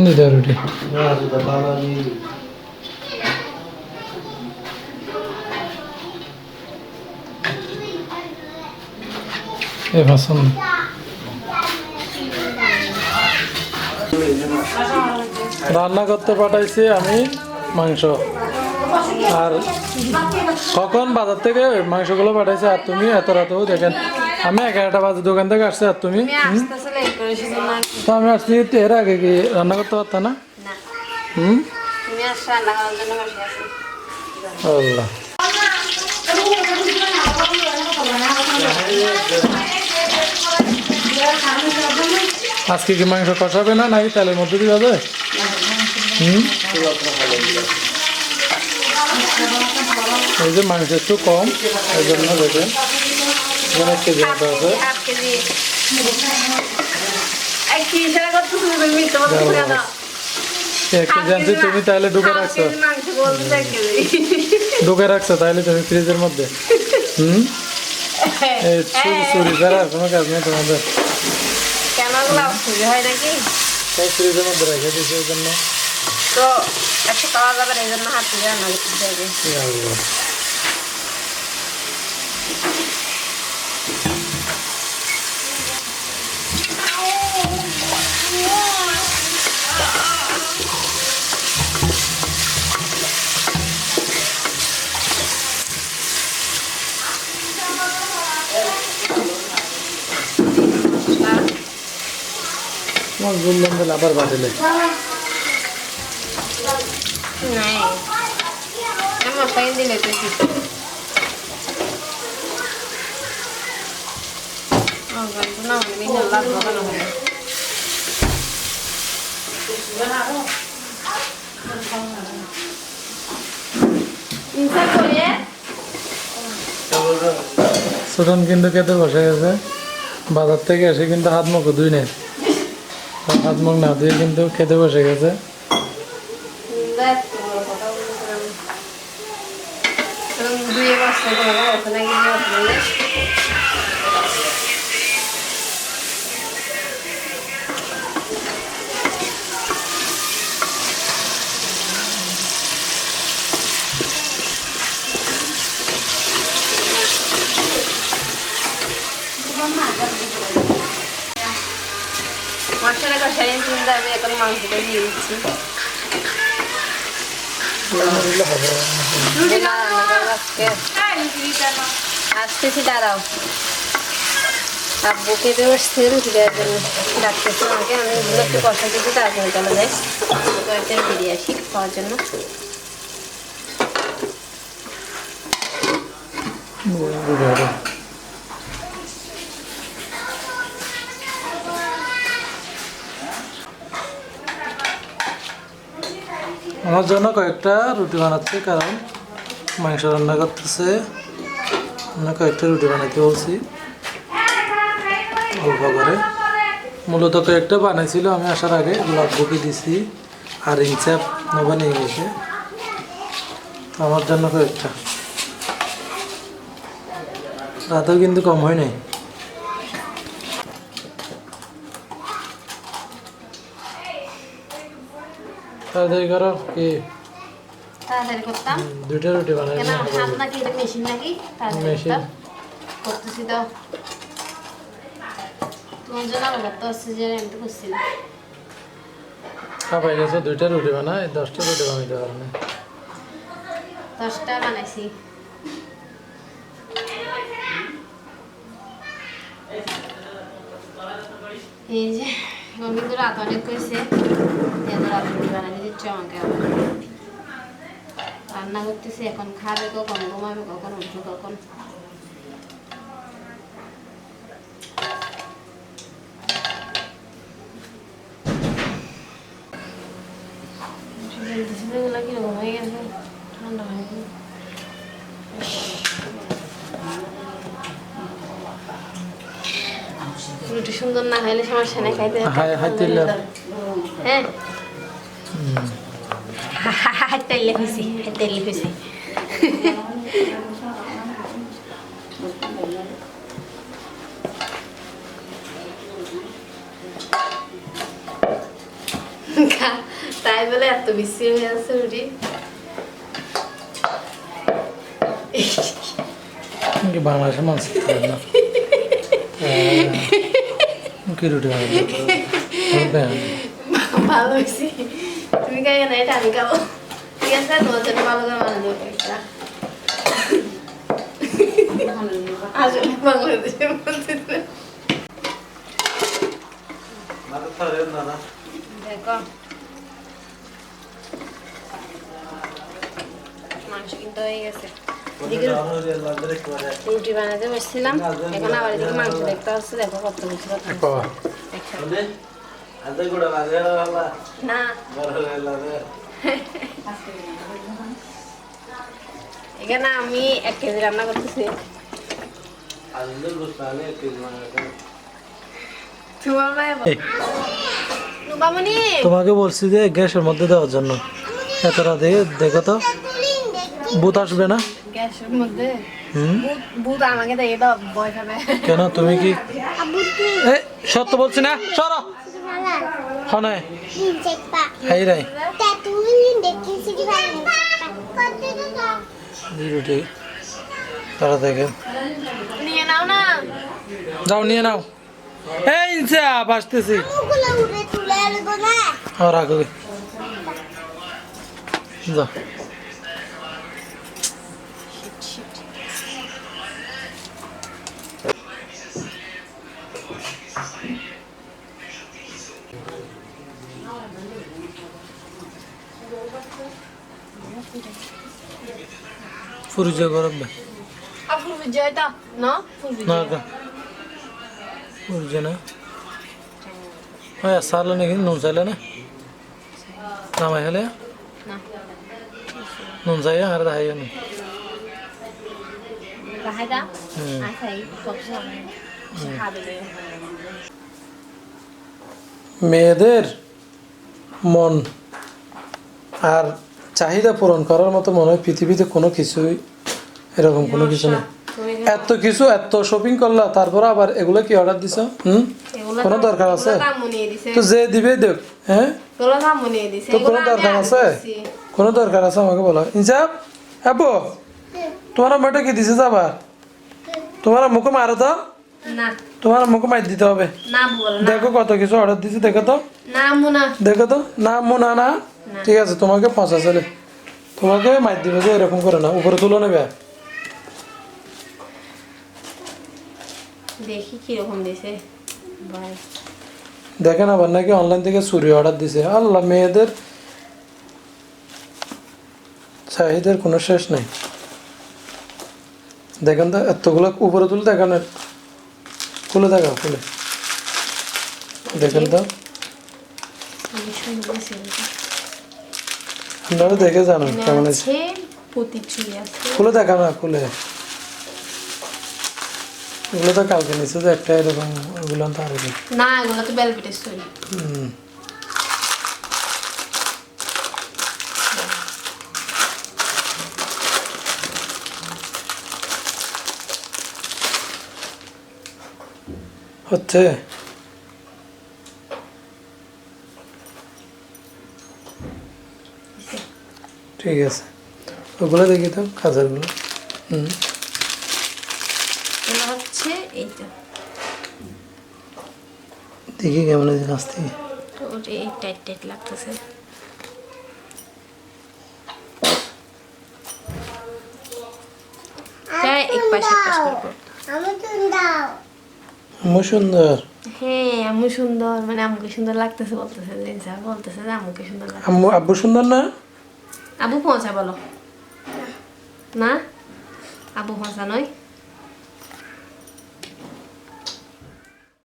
দুইটা রুটি এ পছন্দ রান্না করতে পাঠাইছি আমি মাংস আর কখন বাজার থেকে মাংসগুলো পাঠাইছে আর তুমি এত রাতেও দেখেন আমি 11টা বাজে দোকান থেকে আসছি আর তুমি তো আমি আসছি এর আগে কি রান্না করতে পারতাম না আল্লাহ আজকে কি মাংস কষাবে না নাকি তেলের মধ্যে দিয়ে যাবে এই যে মাংস একটু কম এই জন্য দেখেন এখানে 1 কেজি মতো আছে 1 কেজি আনছি তুমি তাহলে ঢুকে রাখছো তাহলে তুমি ফ্রিজের মধ্যে এই চুরি ছাড়া কোনো কাজ নেই তোমাদের ফ্রিজের মধ্যে রেখে দিয়েছি ওই জন্য তো একটা খাওয়া যাবে এই জন্য হাত দিয়ে রান্না করতে হবে বললাম বলে আবার বাজলে সুটন কিন্তু খেতে বসে গেছে বাজার থেকে এসে কিন্তু হাত মুখ ধুই নেই হাত মুখ না ধুয়ে কিন্তু খেতে বসে গেছে মশলা কষাই কিন্তু আমি এখন মাংসটা দিয়ে দিচ্ছি আসতেছি দাঁড়াও আব্বু খেতে বসছে রুটি দেওয়ার জন্য ডাকতেছে আমাকে আমি এগুলো একটু কষা দিচ্ছি তারপরে চলে যাই কয়েকটা বেরিয়ে আসি খাওয়ার জন্য আমার জন্য কয়েকটা রুটি বানাচ্ছে কারণ মাংস রান্না করতেছে আমি কয়েকটা রুটি বানাইতে বলছি অল্প করে মূলত কয়েকটা বানাইছিল আমি আসার আগে লাভবুকি দিছি আর ইনচাপ নবা নিয়ে গেছে তো আমার জন্য কয়েকটা রাতেও কিন্তু কম হয় নাই তাড়াতাড়ি করো কি তাড়াতাড়ি করতাম দুইটা রুটি বানাই কেন হাত নাকি এটা মেশিন নাকি মেশিন করতেছি তো তোমার জন্য আলাদা তো আছে যে আমি তো করছি না খাবাই গেছো দুইটা রুটি বানাই 10টা রুটি বানাইতে পারো না 10টা বানাইছি এই যে আমি তো রাত অনেক করেছে এত রাত রুটি বানাই দিচ্ছ আমাকে রান্না করতেছি এখন খাবে কখন ঘুমাবে কখন উঠবে কখন কিরকম হয়ে গেছে ঠান্ডা হয়ে গেছে রুটি সুন্দর না খাইলে সমস্যা নেই খাইতে হ্যাঁ হাইতাইলে খুশি হাইতাইলে খুশি তাই বলে এত বিশ্রী হয়ে আছে রুটি কি বাংলাদেশের মানুষ খায় না কি রুটি ভালো হয়েছে তুমি খাই না এটা আমি খাবো ঠিক আছে তোমার জন্য ভালো করে বানিয়ে দেবো একটা আসলে বাংলাদেশে বলতে দেখো মাংস কিন্তু হয়ে গেছে রুটি বানাতে বসছিলাম এখন আবার এদিকে মাংস দেখতে হচ্ছে দেখো কত কিছু না এখানে আমি 1 কেজি রান্না করতেছি তোমাকে বলছি যে গ্যাসের মধ্যে দেওয়ার জন্য এত রাতে দেখো তো ভূত আসবে না গ্যাসের মধ্যে ভূত আমাকে দেখে দাও ভয় খাবে কেন তুমি কি সত্য বলছি না সরো হনে হাই রাই রুটি তারা দেখেন নিয়ে নাও না যাও নিয়ে নাও এই চাপ আসতেছি রাখো যাও ফুরুজে গরম না ফুরুজেটা না না ফুরুজে না হ্যাঁ সারলে নাকি নুন চাইলে না নামাই হলে নুন চাই আর দাহাই না মেয়েদের মন আর চাহিদা পূরণ করার মতো মনে হয় পৃথিবীতে কোনো কিছুই এরকম কোনো কিছু নেই এত কিছু এত শপিং করলা তারপর আবার এগুলো কি অর্ডার দিছ কোনো দরকার আছে তো যে দিবে দেখ হ্যাঁ তো কোনো দরকার আছে কোনো দরকার আছে আমাকে বলো ইনসাফ আব্বু তোমার মেয়েটা কি দিছে যাবা তোমার মুখে মারো তো তোমার মুখে মার দিতে হবে দেখো কত কিছু অর্ডার দিছে দেখো তো দেখো তো না মোনা না ঠিক আছে তোমাকে 50 চলে তোমাকে মার দিবে যে এরকম করে না উপরে তুলে নেবে দেখি কিরকম দিছে দেখেন আবার নাকি অনলাইন থেকে চুরি অর্ডার দিছে আল্লাহ মেয়েদের চাহিদার কোনো শেষ নেই দেখেন তো এতগুলো উপরে তুলে দেখেন খুলে দেখাও খুলে দেখেন তো আপনারা দেখে জানেন কেমন আছে খুলে দেখা না খুলে এগুলো তো কালকে নিচে যে একটা এরকম ওগুলো তো আর না এগুলো তো বেলভেটের স্টোরি হচ্ছে ঠিক আছে ওগুলো দেখি তো কাজারগুলো হচ্ছে এইটা দেখি কেমন আছে কাছ থেকে এই টাইট টাইট লাগতেছে এক পাশে পাশ করব আম্মু সুন্দর হ্যাঁ আম্মু সুন্দর মানে আম্মুকে সুন্দর লাগতেছে বলতেছে যে যা বলতেছে যে আম্মুকে সুন্দর লাগতেছে আম্মু আব্বু সুন্দর না আব্বু পৌঁছা বলো না আব্বু পৌঁছা নয়